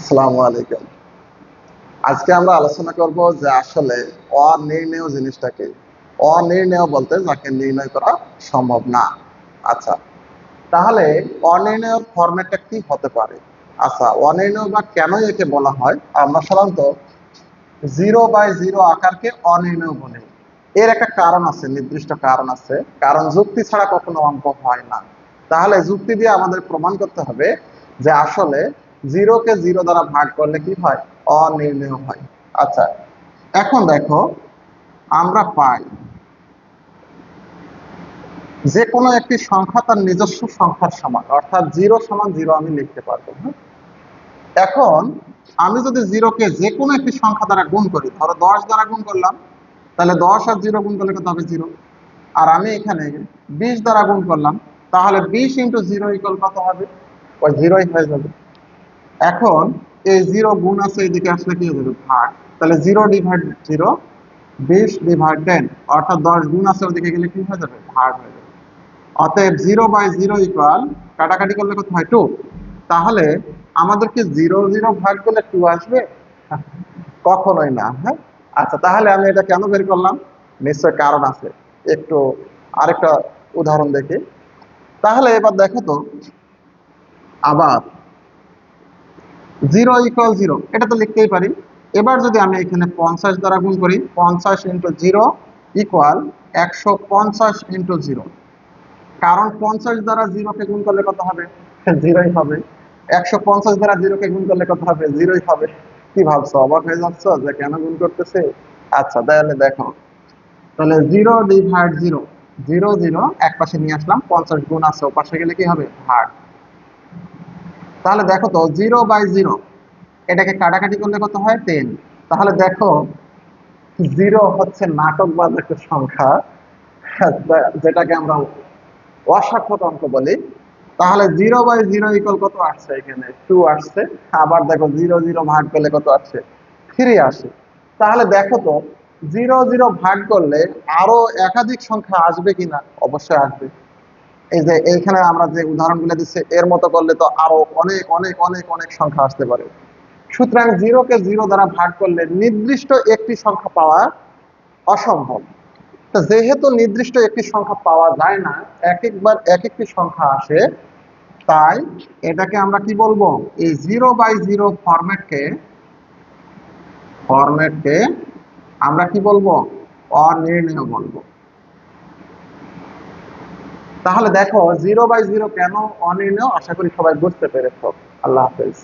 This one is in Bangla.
আসসালামু আলাইকুম। আজকে আমরা আলোচনা করব যে আসলে অনির্ণেয় জিনিসটা কি। অনির্ণেয় বলতে যাকে নির্ণয় করা সম্ভব না। আচ্ছা, তাহলে অনির্ণেয় ফরম্যাটটা কি হতে পারে? আচ্ছা, অনির্ণেয় বা কেন একে বলা হয়? আমরা সাধারণত 0/0 আকারকে অনির্ণেয় বলি। এর একটা কারণ আছে, নির্দিষ্ট কারণ আছে। কারণ যুক্তি ছাড়া কখনো অঙ্ক হয় না। তাহলে যুক্তি দিয়ে আমাদের প্রমাণ করতে হবে যে আসলে 0-কে 0 দ্বারা ভাগ করলে কি হয়? অনির্ণেয় হয়। আচ্ছা, এখন দেখো, আমরা পাই যে কোনো একটি সংখ্যা তার নিজস্ব সংখ্যার সমান, অর্থাৎ 0 = 0 আমি লিখতে পারবো। হ্যাঁ? এখন আমি যদি 0-কে যে কোনো একটি সংখ্যা দ্বারা গুণ করি, ধরো 10 দ্বারা গুণ করলাম, তাহলে 10 আর 0 গুণ করলে কত হবে? 0। আর আমি এখানে 20 দ্বারা গুণ করলাম, তাহলে 20 × 0 = কত হবে? ওই 0ই হয়ে যাবে। এখন এই 0 গুণ আছে, এদিকে আসলে কি হয়ে যাবে? ভাগ। তাহলে 0/0 20/10, অর্থাৎ 10 গুণ আছে ওদিকে গেলে কি হয়ে যাবে? ভাগ হয়ে যাবে। অতএব 0/0 কাটাকাটি করলে কত হয়? 2। তাহলে আমাদেরকে 0 ভাগ করলে 2 আসবে? কখনোই না। হ্যাঁ, আচ্ছা, তাহলে আমি এটা কেন বের করলাম? নিশ্চয় কারণ আছে। একটু আরেকটা উদাহরণ দেখি। তাহলে এবার দেখো তো, আবার 0 = 0 এটা তো লিখতেই পারি। এবার যদি আমি এখানে 50 দ্বারা গুণ করি, 50 × 0 = 150 × 0। কারণ 50 দ্বারা 0-কে গুণ করলে কত হবে? 0ই হবে। 150 দ্বারা 0-কে গুণ করলে কত হবে? 0ই হবে। কি ভাবছো? অবাক হয়ে যাচ্ছ যে কেন গুণ করতেছে? আচ্ছা, তাহলে দেখো, তাহলে 0/0, 0 এক পাশে নিয়ে আসলাম, 50 গুণ আছে, ও পাশে গেলে কি হবে? ভাগ। তাহলে দেখো তো, 0/0 এটাকে কাটাকাটি করলে কত হয়? 10। তাহলে দেখো, 0 হচ্ছে নাটকবাজ একটা সংখ্যা, যেটাকে আমরা অসার্থক অঙ্ক বলি। তাহলে 0/0 কত আসছে? এখানে 2 আসছে। আবার দেখো, 0 ভাগ করলে কত আসছে? 3 আসে। তাহলে দেখো তো, 0 ভাগ করলে আরো একাধিক সংখ্যা আসবে কিনা? অবশ্যই আসবে। এই যে এইখানে আমরা যে উদাহরণগুলো দিচ্ছি, এর মতো করলে তো আরো অনেক অনেক অনেক অনেক সংখ্যা আসতে পারে। সুতরাং 0-কে 0 দ্বারা ভাগ করলে নির্দিষ্ট একটি সংখ্যা পাওয়া অসম্ভব। তো যেহেতু নির্দিষ্ট একটি সংখ্যা পাওয়া যায় না, এক একবার এক একটি সংখ্যা আসে, তাই এটাকে আমরা কি বলবো? এই 0/0 ফরম্যাটকে আমরা কি বলবো? অনির্ণেয় বলবো। তাহলে দেখো, 0/0 কেন অনির্ণেয়, আশা করি সবাই বুঝতে পেরেছো। আল্লাহ হাফেজ।